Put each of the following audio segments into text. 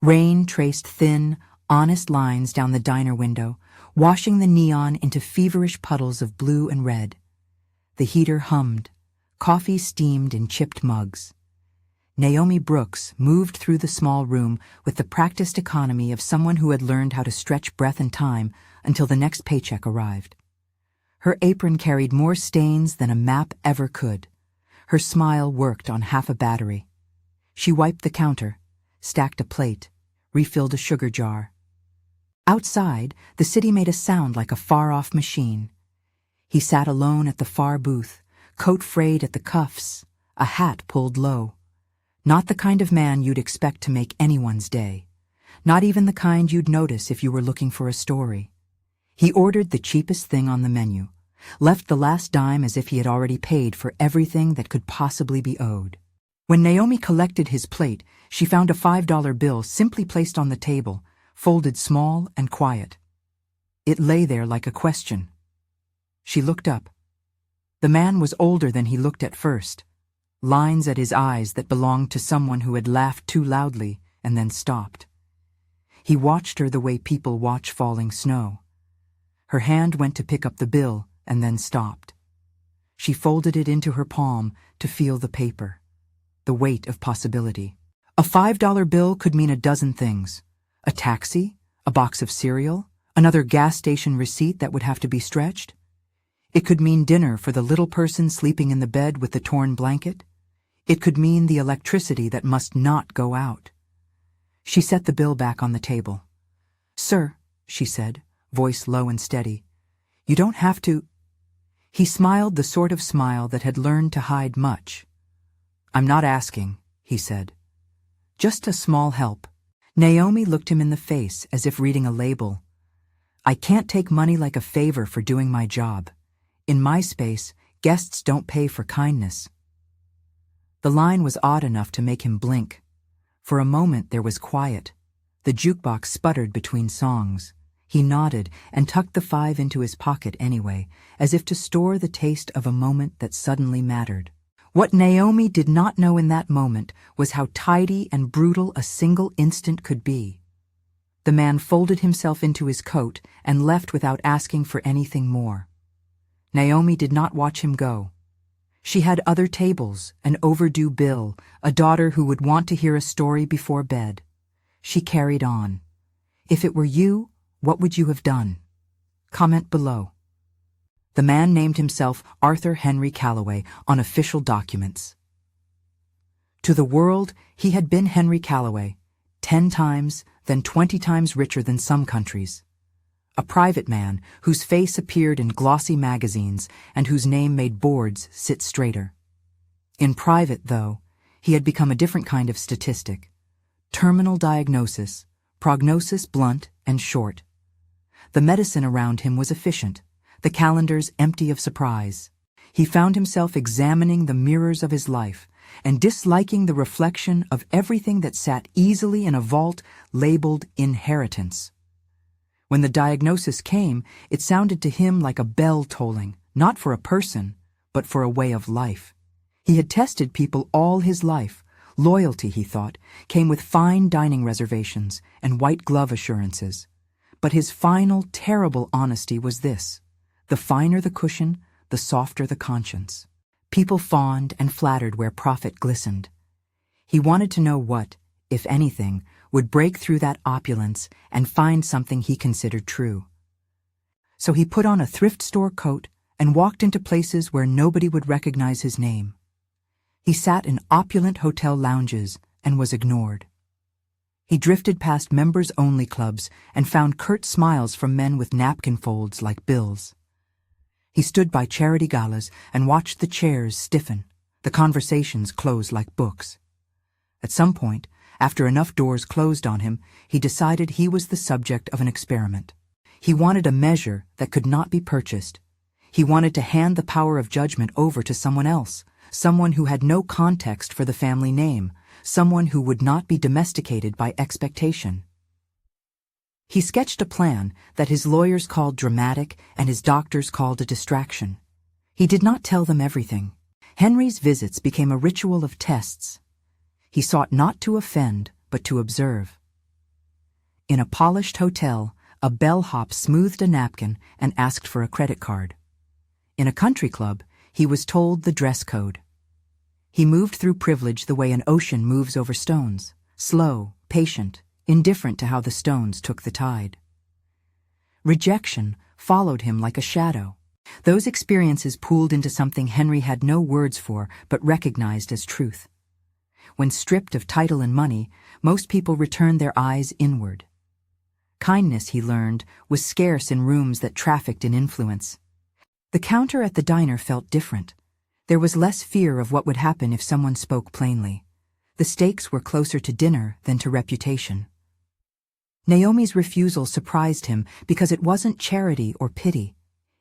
Rain traced thin, honest lines down the diner window, washing the neon into feverish puddles of blue and red. The heater hummed. Coffee steamed in chipped mugs. Naomi Brooks moved through the small room with the practiced economy of someone who had learned how to stretch breath and time until the next paycheck arrived. Her apron carried more stains than a map ever could. Her smile worked on half a battery. She wiped the counter, stacked a plate, refilled a sugar jar. Outside, the city made a sound like a far-off machine. He sat alone at the far booth, coat frayed at the cuffs, a hat pulled low. Not the kind of man you'd expect to make anyone's day. Not even the kind you'd notice if you were looking for a story. He ordered the cheapest thing on the menu, left the last dime as if he had already paid for everything that could possibly be owed. When Naomi collected his plate, she found a $5 bill simply placed on the table, folded small and quiet. It lay there like a question. She looked up. The man was older than he looked at first, lines at his eyes that belonged to someone who had laughed too loudly and then stopped. He watched her the way people watch falling snow. Her hand went to pick up the bill and then stopped. She folded it into her palm to feel the paper, the weight of possibility. A $5 bill could mean a dozen things. A taxi, a box of cereal, another gas station receipt that would have to be stretched. It could mean dinner for the little person sleeping in the bed with the torn blanket. It could mean the electricity that must not go out. She set the bill back on the table. "Sir," she said, voice low and steady, "you don't have to—" He smiled the sort of smile that had learned to hide much. "I'm not asking," he said. "Just a small help." Naomi looked him in the face as if reading a label. "I can't take money like a favor for doing my job. In my space, guests don't pay for kindness." The line was odd enough to make him blink. For a moment there was quiet. The jukebox sputtered between songs. He nodded and tucked the $5 into his pocket anyway, as if to store the taste of a moment that suddenly mattered. What Naomi did not know in that moment was how tidy and brutal a single instant could be. The man folded himself into his coat and left without asking for anything more. Naomi did not watch him go. She had other tables, an overdue bill, a daughter who would want to hear a story before bed. She carried on. "If it were you, what would you have done? Comment below." The man named himself Arthur Henry Calloway on official documents. To the world, he had been Henry Calloway, 10 times, then 20 times richer than some countries. A private man whose face appeared in glossy magazines and whose name made boards sit straighter. In private, though, he had become a different kind of statistic. Terminal diagnosis, prognosis blunt and short. The medicine around him was efficient, the calendars empty of surprise. He found himself examining the mirrors of his life and disliking the reflection of everything that sat easily in a vault labeled inheritance. When the diagnosis came, it sounded to him like a bell tolling, not for a person, but for a way of life. He had tested people all his life. Loyalty, he thought, came with fine dining reservations and white glove assurances. But his final, terrible honesty was this: the finer the cushion, the softer the conscience. People fawned and flattered where profit glistened. He wanted to know what, if anything, would break through that opulence and find something he considered true. So he put on a thrift store coat and walked into places where nobody would recognize his name. He sat in opulent hotel lounges and was ignored. He drifted past members-only clubs and found curt smiles from men with napkin folds like bills. He stood by charity galas and watched the chairs stiffen, the conversations close like books. At some point, after enough doors closed on him, he decided he was the subject of an experiment. He wanted a measure that could not be purchased. He wanted to hand the power of judgment over to someone else, someone who had no context for the family name, someone who would not be domesticated by expectation. He sketched a plan that his lawyers called dramatic and his doctors called a distraction. He did not tell them everything. Henry's visits became a ritual of tests. He sought not to offend, but to observe. In a polished hotel, a bellhop smoothed a napkin and asked for a credit card. In a country club, he was told the dress code. He moved through privilege the way an ocean moves over stones, slow, patient, indifferent to how the stones took the tide. Rejection followed him like a shadow. Those experiences pooled into something Henry had no words for but recognized as truth. When stripped of title and money, most people returned their eyes inward. Kindness, he learned, was scarce in rooms that trafficked in influence. The counter at the diner felt different. There was less fear of what would happen if someone spoke plainly. The stakes were closer to dinner than to reputation. Naomi's refusal surprised him because it wasn't charity or pity.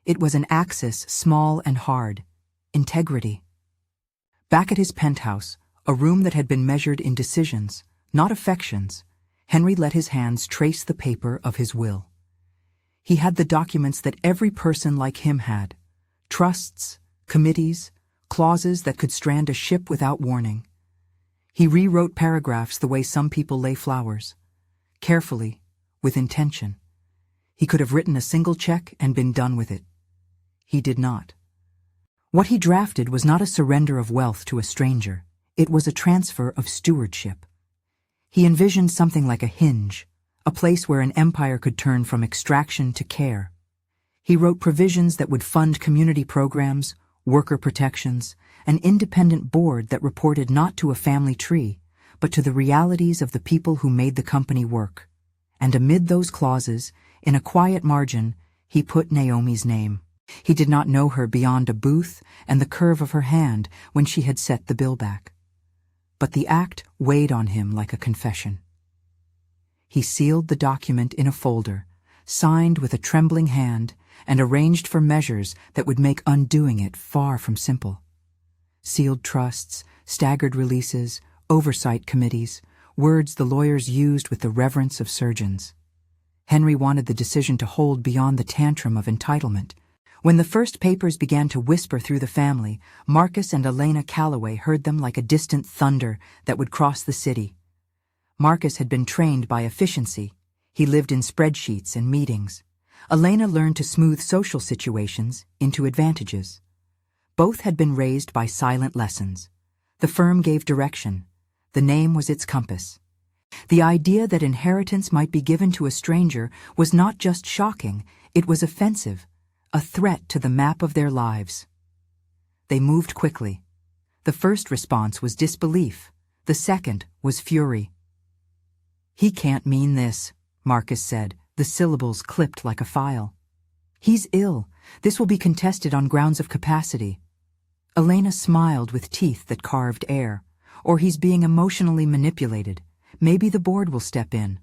It was an axis small and hard: integrity. Back at his penthouse, a room that had been measured in decisions, not affections, Henry let his hands trace the paper of his will. He had the documents that every person like him had: trusts, committees, clauses that could strand a ship without warning. He rewrote paragraphs the way some people lay flowers, carefully, with intention. He could have written a single check and been done with it. He did not. What he drafted was not a surrender of wealth to a stranger. It was a transfer of stewardship. He envisioned something like a hinge, a place where an empire could turn from extraction to care. He wrote provisions that would fund community programs, worker protections, an independent board that reported not to a family tree, but to the realities of the people who made the company work. And amid those clauses, in a quiet margin, he put Naomi's name. He did not know her beyond a booth and the curve of her hand when she had set the bill back. But the act weighed on him like a confession. He sealed the document in a folder, signed with a trembling hand, and arranged for measures that would make undoing it far from simple. Sealed trusts, staggered releases, oversight committees, words the lawyers used with the reverence of surgeons. Henry wanted the decision to hold beyond the tantrum of entitlement. When the first papers began to whisper through the family, Marcus and Elena Calloway heard them like a distant thunder that would cross the city. Marcus had been trained by efficiency. He lived in spreadsheets and meetings. Elena learned to smooth social situations into advantages. Both had been raised by silent lessons. The firm gave direction. The name was its compass. The idea that inheritance might be given to a stranger was not just shocking, it was offensive, a threat to the map of their lives. They moved quickly. The first response was disbelief. The second was fury. "He can't mean this," Marcus said, the syllables clipped like a file. "He's ill. This will be contested on grounds of capacity." Elena smiled with teeth that carved air. "Or he's being emotionally manipulated. Maybe the board will step in."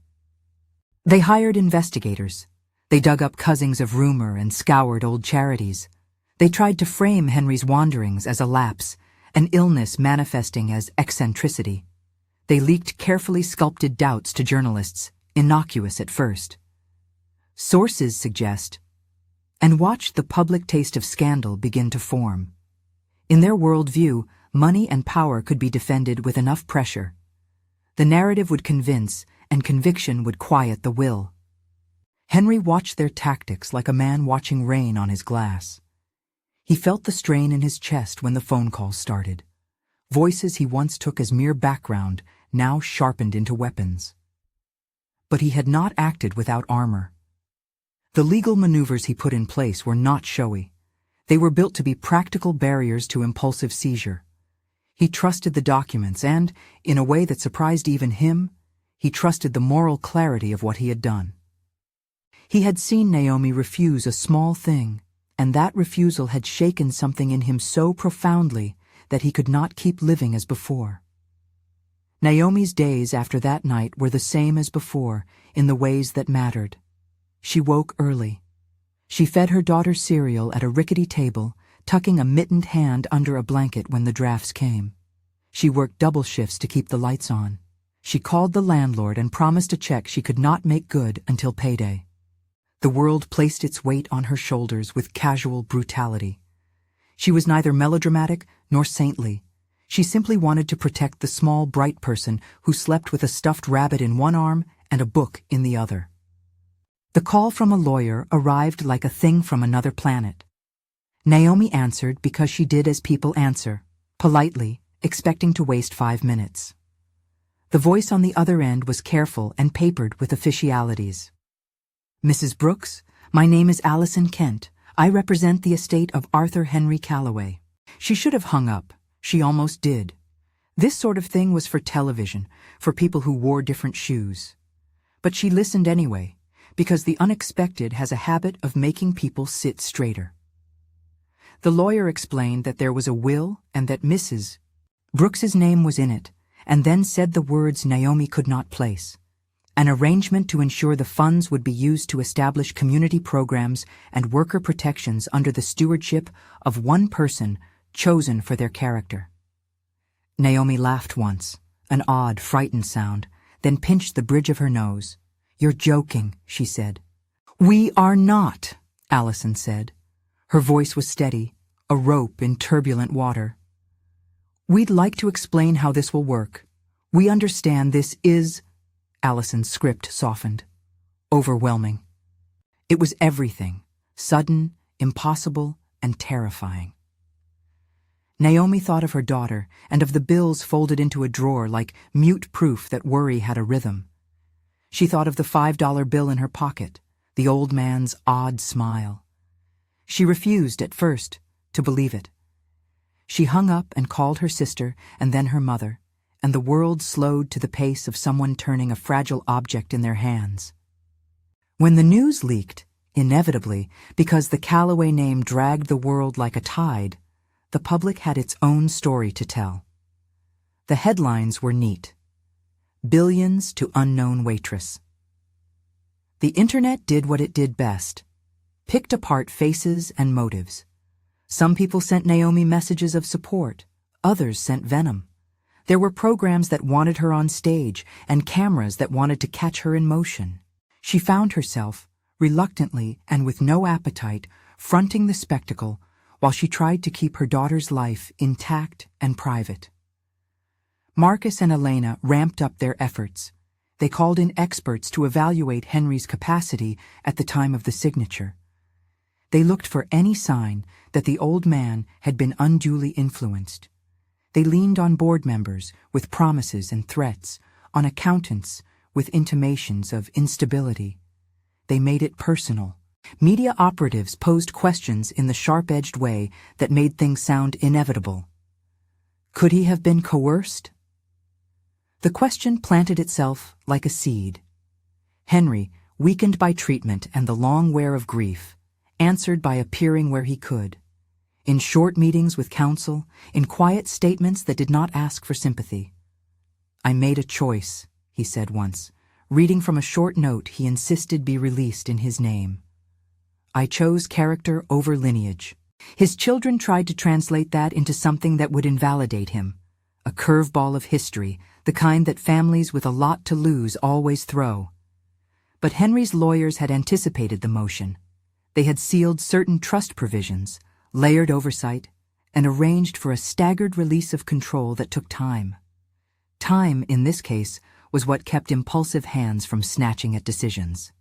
They hired investigators. They dug up cuttings of rumor and scoured old charities. They tried to frame Henry's wanderings as a lapse, an illness manifesting as eccentricity. They leaked carefully sculpted doubts to journalists, innocuous at first. Sources suggest, and watched the public taste of scandal begin to form. In their worldview, money and power could be defended with enough pressure. The narrative would convince, and conviction would quiet the will. Henry watched their tactics like a man watching rain on his glass. He felt the strain in his chest when the phone calls started. Voices he once took as mere background now sharpened into weapons. But he had not acted without armor. The legal maneuvers he put in place were not showy. They were built to be practical barriers to impulsive seizure. He trusted the documents and, in a way that surprised even him, he trusted the moral clarity of what he had done. He had seen Naomi refuse a small thing, and that refusal had shaken something in him so profoundly that he could not keep living as before. Naomi's days after that night were the same as before, in the ways that mattered. She woke early. She fed her daughter cereal at a rickety table, tucking a mittened hand under a blanket when the drafts came. She worked double shifts to keep the lights on. She called the landlord and promised a check she could not make good until payday. The world placed its weight on her shoulders with casual brutality. She was neither melodramatic nor saintly. She simply wanted to protect the small, bright person who slept with a stuffed rabbit in one arm and a book in the other. The call from a lawyer arrived like a thing from another planet. Naomi answered because she did as people answer, politely, expecting to waste 5 minutes. The voice on the other end was careful and papered with officialities. "Mrs. Brooks, my name is Allison Kent. I represent the estate of Arthur Henry Calloway." She should have hung up. She almost did. This sort of thing was for television, for people who wore different shoes. But she listened anyway, because the unexpected has a habit of making people sit straighter. The lawyer explained that there was a will and that Mrs. Brooks's name was in it, and then said the words Naomi could not place. An arrangement to ensure the funds would be used to establish community programs and worker protections under the stewardship of one person chosen for their character. Naomi laughed once, an odd, frightened sound, then pinched the bridge of her nose. "You're joking," she said. "We are not," Allison said. Her voice was steady, a rope in turbulent water. "We'd like to explain how this will work. We understand this is—" Allison's script softened. Overwhelming. It was everything, sudden, impossible, and terrifying. Naomi thought of her daughter and of the bills folded into a drawer like mute proof that worry had a rhythm. She thought of the $5 bill in her pocket, the old man's odd smile. She refused at first to believe it. She hung up and called her sister and then her mother, and the world slowed to the pace of someone turning a fragile object in their hands. When the news leaked, inevitably, because the Calloway name dragged the world like a tide, the public had its own story to tell. The headlines were neat. Billions to unknown waitress. The internet did what it did best, picked apart faces and motives. Some people sent Naomi messages of support, others sent venom. There were programs that wanted her on stage and cameras that wanted to catch her in motion. She found herself, reluctantly and with no appetite, fronting the spectacle while she tried to keep her daughter's life intact and private. Marcus and Elena ramped up their efforts. They called in experts to evaluate Henry's capacity at the time of the signature. They looked for any sign that the old man had been unduly influenced. They leaned on board members with promises and threats, on accountants with intimations of instability. They made it personal. Media operatives posed questions in the sharp-edged way that made things sound inevitable. Could he have been coerced? The question planted itself like a seed. Henry, weakened by treatment and the long wear of grief, answered by appearing where he could. In short meetings with counsel, in quiet statements that did not ask for sympathy. "I made a choice," he said once, reading from a short note he insisted be released in his name. "I chose character over lineage." His children tried to translate that into something that would invalidate him, a curveball of history, the kind that families with a lot to lose always throw. But Henry's lawyers had anticipated the motion. They had sealed certain trust provisions, layered oversight, and arranged for a staggered release of control that took time. Time, in this case, was what kept impulsive hands from snatching at decisions.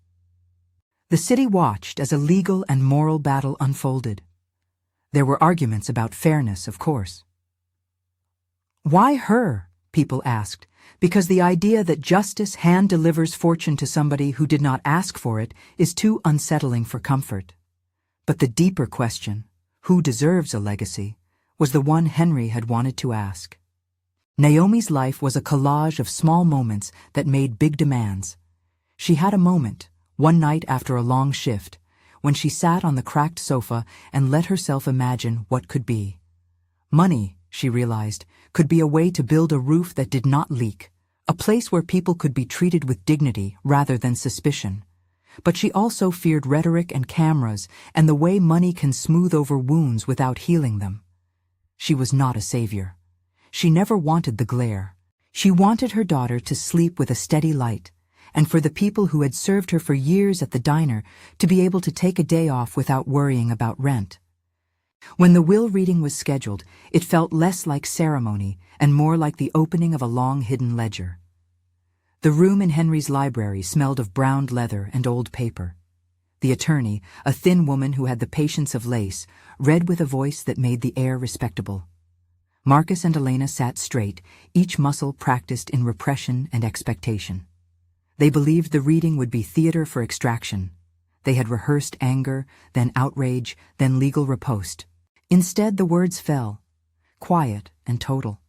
The city watched as a legal and moral battle unfolded. There were arguments about fairness, of course. "Why her?" people asked, because the idea that justice hand-delivers fortune to somebody who did not ask for it is too unsettling for comfort. But the deeper question, who deserves a legacy, was the one Henry had wanted to ask. Naomi's life was a collage of small moments that made big demands. She had a moment, one night after a long shift, when she sat on the cracked sofa and let herself imagine what could be. Money, she realized, could be a way to build a roof that did not leak, a place where people could be treated with dignity rather than suspicion. But she also feared rhetoric and cameras and the way money can smooth over wounds without healing them. She was not a savior. She never wanted the glare. She wanted her daughter to sleep with a steady light, and for the people who had served her for years at the diner to be able to take a day off without worrying about rent. When the will reading was scheduled, it felt less like ceremony and more like the opening of a long-hidden ledger. The room in Henry's library smelled of browned leather and old paper. The attorney, a thin woman who had the patience of lace, read with a voice that made the air respectable. Marcus and Elena sat straight, each muscle practiced in repression and expectation. They believed the reading would be theater for extraction. They had rehearsed anger, then outrage, then legal riposte. Instead, the words fell, quiet and total.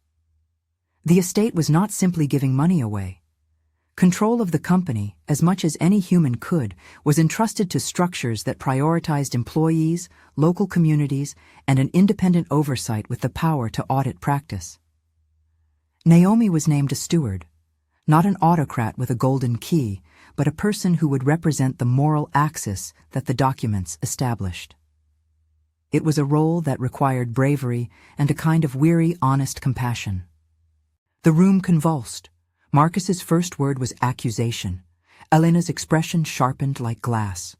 The estate was not simply giving money away. Control of the company, as much as any human could, was entrusted to structures that prioritized employees, local communities, and an independent oversight with the power to audit practice. Naomi was named a steward, not an autocrat with a golden key, but a person who would represent the moral axis that the documents established. It was a role that required bravery and a kind of weary, honest compassion. The room convulsed. Marcus's first word was accusation. Elena's expression sharpened like glass.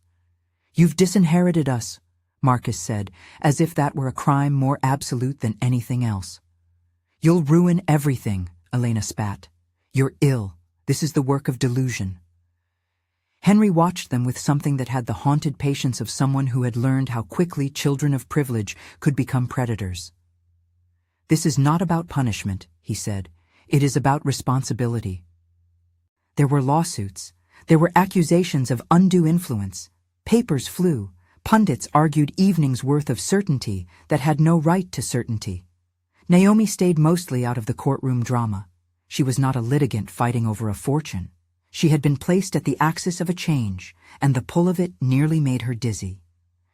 "You've disinherited us," Marcus said, as if that were a crime more absolute than anything else. "You'll ruin everything," Elena spat. "You're ill. This is the work of delusion." Henry watched them with something that had the haunted patience of someone who had learned how quickly children of privilege could become predators. "This is not about punishment," he said. "It is about responsibility." There were lawsuits. There were accusations of undue influence. Papers flew. Pundits argued evenings' worth of certainty that had no right to certainty. Naomi stayed mostly out of the courtroom drama. She was not a litigant fighting over a fortune. She had been placed at the axis of a change, and the pull of it nearly made her dizzy.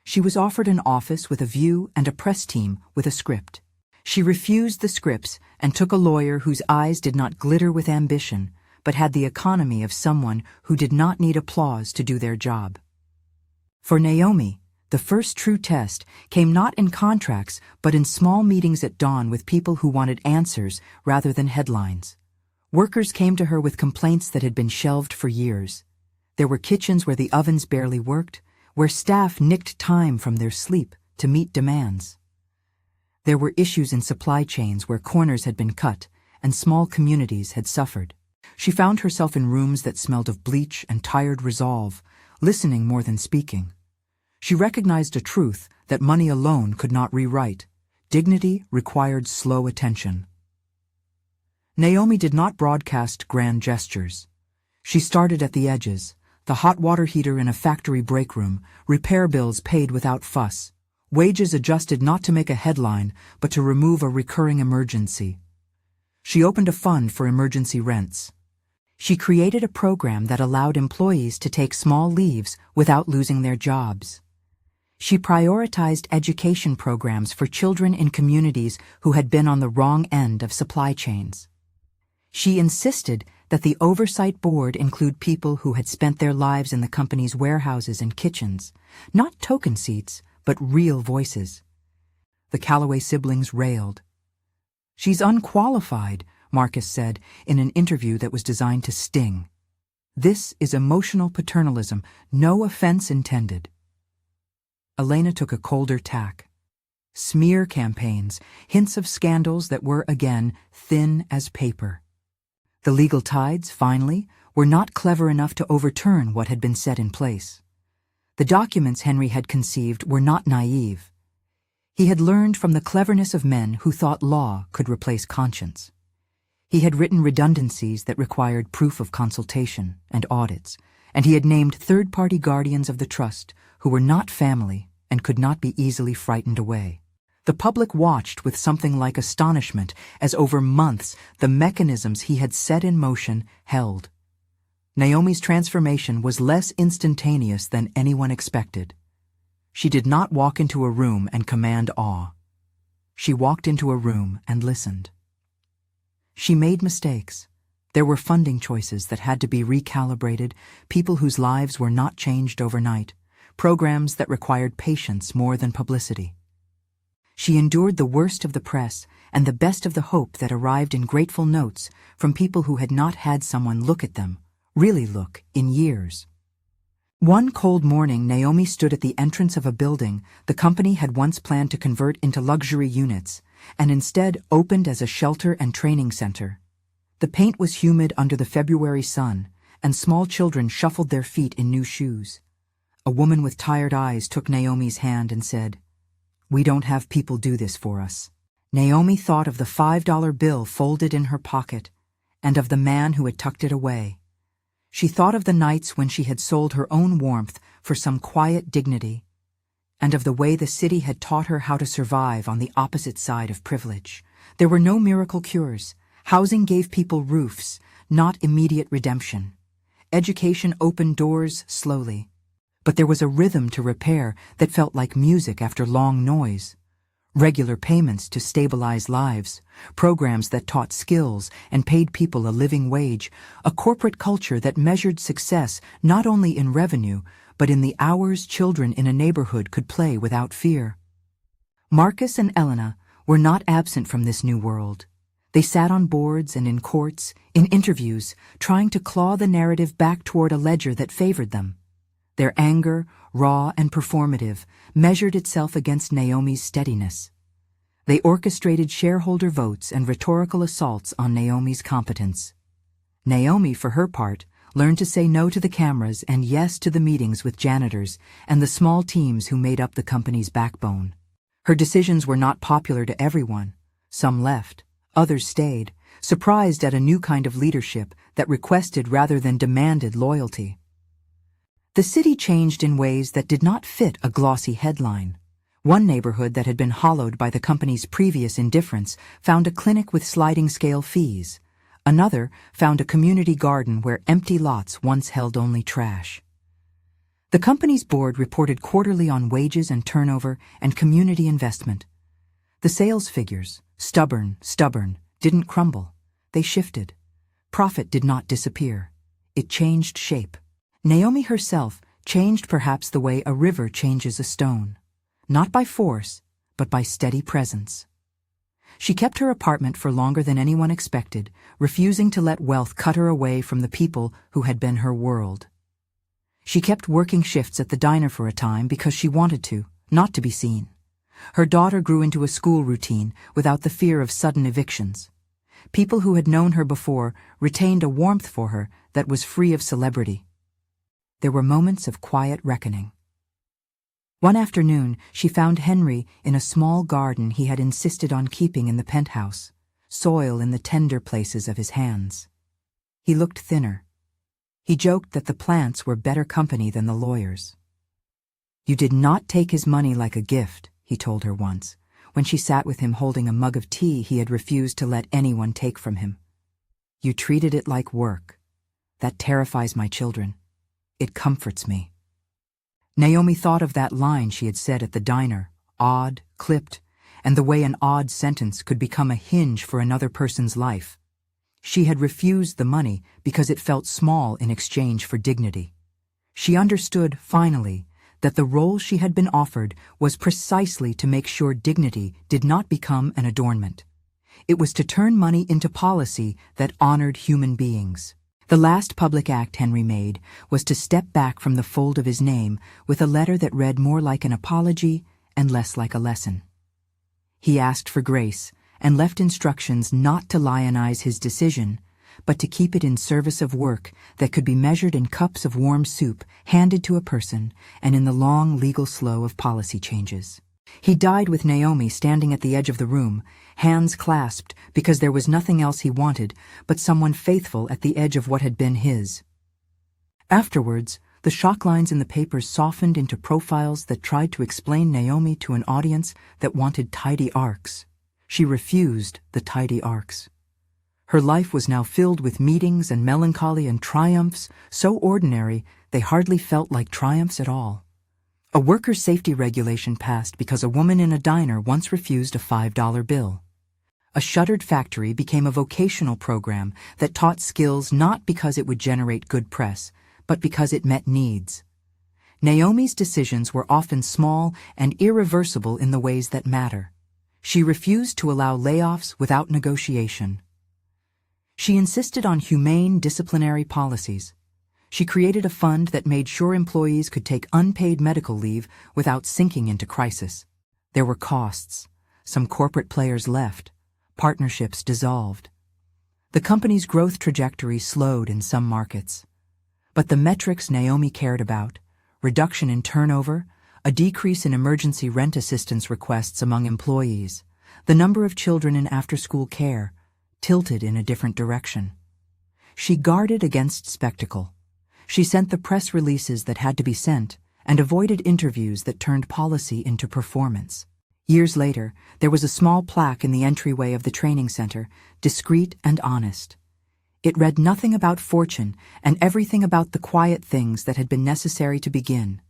She was offered an office with a view and a press team with a script. She refused the scripts and took a lawyer whose eyes did not glitter with ambition, but had the economy of someone who did not need applause to do their job. For Naomi, the first true test came not in contracts but in small meetings at dawn with people who wanted answers rather than headlines. Workers came to her with complaints that had been shelved for years. There were kitchens where the ovens barely worked, where staff nicked time from their sleep to meet demands. There were issues in supply chains where corners had been cut and small communities had suffered. She found herself in rooms that smelled of bleach and tired resolve, listening more than speaking. She recognized a truth that money alone could not rewrite. Dignity required slow attention. Naomi did not broadcast grand gestures. She started at the edges, the hot water heater in a factory break room, repair bills paid without fuss. Wages adjusted not to make a headline, but to remove a recurring emergency. She opened a fund for emergency rents. She created a program that allowed employees to take small leaves without losing their jobs. She prioritized education programs for children in communities who had been on the wrong end of supply chains. She insisted that the oversight board include people who had spent their lives in the company's warehouses and kitchens, not token seats, but real voices. The Calloway siblings railed. "She's unqualified," Marcus said in an interview that was designed to sting. "This is emotional paternalism, no offense intended." Elena took a colder tack. Smear campaigns, hints of scandals that were, again, thin as paper. The legal tides, finally, were not clever enough to overturn what had been set in place. The documents Henry had conceived were not naive. He had learned from the cleverness of men who thought law could replace conscience. He had written redundancies that required proof of consultation and audits, and he had named third-party guardians of the trust who were not family and could not be easily frightened away. The public watched with something like astonishment as over months the mechanisms he had set in motion held. Naomi's transformation was less instantaneous than anyone expected. She did not walk into a room and command awe. She walked into a room and listened. She made mistakes. There were funding choices that had to be recalibrated, people whose lives were not changed overnight, programs that required patience more than publicity. She endured the worst of the press and the best of the hope that arrived in grateful notes from people who had not had someone look at them, really look, in years. One cold morning, Naomi stood at the entrance of a building the company had once planned to convert into luxury units, and instead opened as a shelter and training center. The paint was humid under the February sun, and small children shuffled their feet in new shoes. A woman with tired eyes took Naomi's hand and said, "We don't have people do this for us." Naomi thought of the $5 bill folded in her pocket, and of the man who had tucked it away. She thought of the nights when she had sold her own warmth for some quiet dignity, and of the way the city had taught her how to survive on the opposite side of privilege. There were no miracle cures. Housing gave people roofs, not immediate redemption. Education opened doors slowly. But there was a rhythm to repair that felt like music after long noise. Regular payments to stabilize lives, programs that taught skills and paid people a living wage, a corporate culture that measured success not only in revenue, but in the hours children in a neighborhood could play without fear. Marcus and Elena were not absent from this new world. They sat on boards and in courts, in interviews, trying to claw the narrative back toward a ledger that favored them. Their anger, raw and performative, measured itself against Naomi's steadiness. They orchestrated shareholder votes and rhetorical assaults on Naomi's competence. Naomi, for her part, learned to say no to the cameras and yes to the meetings with janitors and the small teams who made up the company's backbone. Her decisions were not popular to everyone. Some left, others stayed, surprised at a new kind of leadership that requested rather than demanded loyalty. The city changed in ways that did not fit a glossy headline. One neighborhood that had been hollowed by the company's previous indifference found a clinic with sliding-scale fees. Another found a community garden where empty lots once held only trash. The company's board reported quarterly on wages and turnover and community investment. The sales figures, stubborn, didn't crumble. They shifted. Profit did not disappear. It changed shape. Naomi herself changed perhaps the way a river changes a stone, not by force, but by steady presence. She kept her apartment for longer than anyone expected, refusing to let wealth cut her away from the people who had been her world. She kept working shifts at the diner for a time because she wanted to, not to be seen. Her daughter grew into a school routine without the fear of sudden evictions. People who had known her before retained a warmth for her that was free of celebrity. There were moments of quiet reckoning. One afternoon, she found Henry in a small garden he had insisted on keeping in the penthouse, soil in the tender places of his hands. He looked thinner. He joked that the plants were better company than the lawyers. "You did not take his money like a gift," he told her once, when she sat with him holding a mug of tea he had refused to let anyone take from him. "You treated it like work. That terrifies my children. It comforts me." Naomi thought of that line she had said at the diner, odd, clipped, and the way an odd sentence could become a hinge for another person's life. She had refused the money because it felt small in exchange for dignity. She understood, finally, that the role she had been offered was precisely to make sure dignity did not become an adornment. It was to turn money into policy that honored human beings. The last public act Henry made was to step back from the fold of his name with a letter that read more like an apology and less like a lesson. He asked for grace and left instructions not to lionize his decision, but to keep it in service of work that could be measured in cups of warm soup handed to a person and in the long legal slow of policy changes. He died with Naomi standing at the edge of the room, hands clasped because there was nothing else he wanted but someone faithful at the edge of what had been his. Afterwards, the shock lines in the papers softened into profiles that tried to explain Naomi to an audience that wanted tidy arcs. She refused the tidy arcs. Her life was now filled with meetings and melancholy and triumphs so ordinary they hardly felt like triumphs at all. A worker safety regulation passed because a woman in a diner once refused a $5 bill. A shuttered factory became a vocational program that taught skills not because it would generate good press, but because it met needs. Naomi's decisions were often small and irreversible in the ways that matter. She refused to allow layoffs without negotiation. She insisted on humane disciplinary policies. She created a fund that made sure employees could take unpaid medical leave without sinking into crisis. There were costs. Some corporate players left. Partnerships dissolved. The company's growth trajectory slowed in some markets. But the metrics Naomi cared about, reduction in turnover, a decrease in emergency rent assistance requests among employees, the number of children in after-school care, tilted in a different direction. She guarded against spectacle. She sent the press releases that had to be sent and avoided interviews that turned policy into performance. Years later, there was a small plaque in the entryway of the training center, discreet and honest. It read nothing about fortune and everything about the quiet things that had been necessary to begin.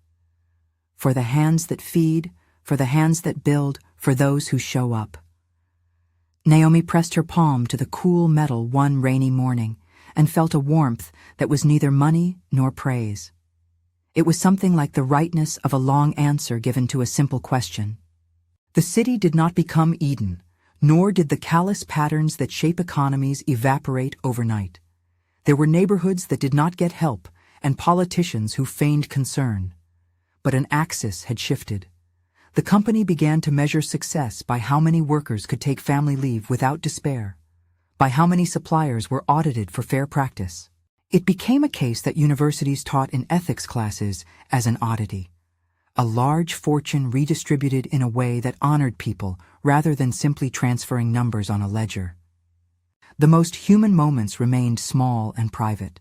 For the hands that feed, for the hands that build, for those who show up. Naomi pressed her palm to the cool metal one rainy morning and felt a warmth that was neither money nor praise. It was something like the rightness of a long answer given to a simple question. The city did not become Eden, nor did the callous patterns that shape economies evaporate overnight. There were neighborhoods that did not get help and politicians who feigned concern. But an axis had shifted. The company began to measure success by how many workers could take family leave without despair, by how many suppliers were audited for fair practice. It became a case that universities taught in ethics classes as an oddity. A large fortune redistributed in a way that honored people rather than simply transferring numbers on a ledger. The most human moments remained small and private.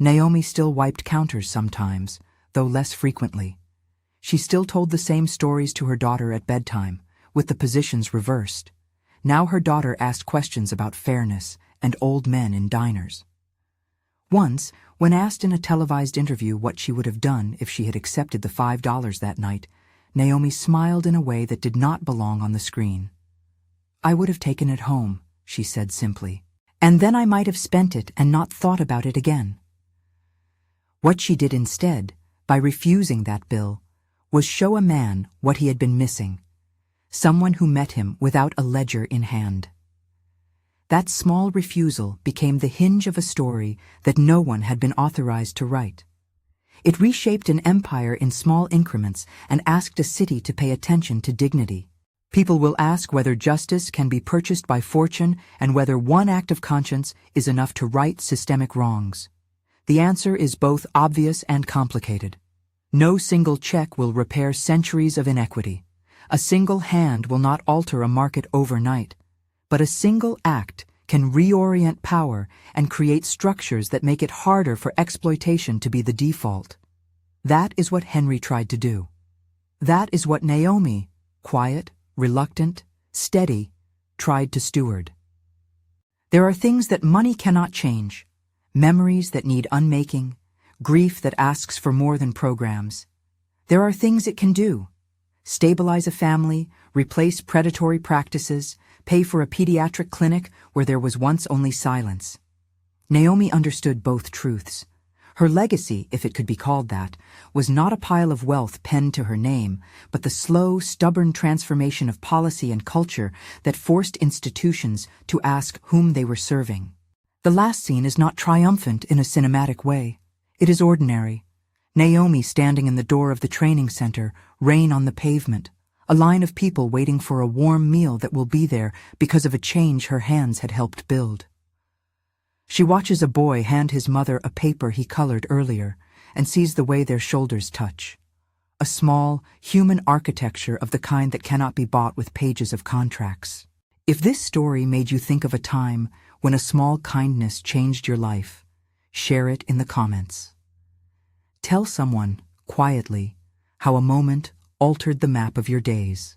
Naomi still wiped counters sometimes, though less frequently. She still told the same stories to her daughter at bedtime, with the positions reversed. Now her daughter asked questions about fairness and old men in diners. Once, when asked in a televised interview what she would have done if she had accepted the $5 that night, Naomi smiled in a way that did not belong on the screen. "I would have taken it home," she said simply, "and then I might have spent it and not thought about it again." What she did instead, by refusing that bill, was show a man what he had been missing, someone who met him without a ledger in hand. That small refusal became the hinge of a story that no one had been authorized to write. It reshaped an empire in small increments and asked a city to pay attention to dignity. People will ask whether justice can be purchased by fortune and whether one act of conscience is enough to right systemic wrongs. The answer is both obvious and complicated. No single check will repair centuries of inequity. A single hand will not alter a market overnight. But a single act can reorient power and create structures that make it harder for exploitation to be the default. That is what Henry tried to do. That is what Naomi, quiet, reluctant, steady, tried to steward. There are things that money cannot change, memories that need unmaking, grief that asks for more than programs. There are things it can do: stabilize a family, replace predatory practices, pay for a pediatric clinic where there was once only silence. Naomi understood both truths. Her legacy, if it could be called that, was not a pile of wealth penned to her name, but the slow, stubborn transformation of policy and culture that forced institutions to ask whom they were serving. The last scene is not triumphant in a cinematic way. It is ordinary. Naomi standing in the door of the training center, rain on the pavement, a line of people waiting for a warm meal that will be there because of a change her hands had helped build. She watches a boy hand his mother a paper he colored earlier and sees the way their shoulders touch. A small, human architecture of the kind that cannot be bought with pages of contracts. If this story made you think of a time when a small kindness changed your life, share it in the comments. Tell someone, quietly, how a moment altered the map of your days.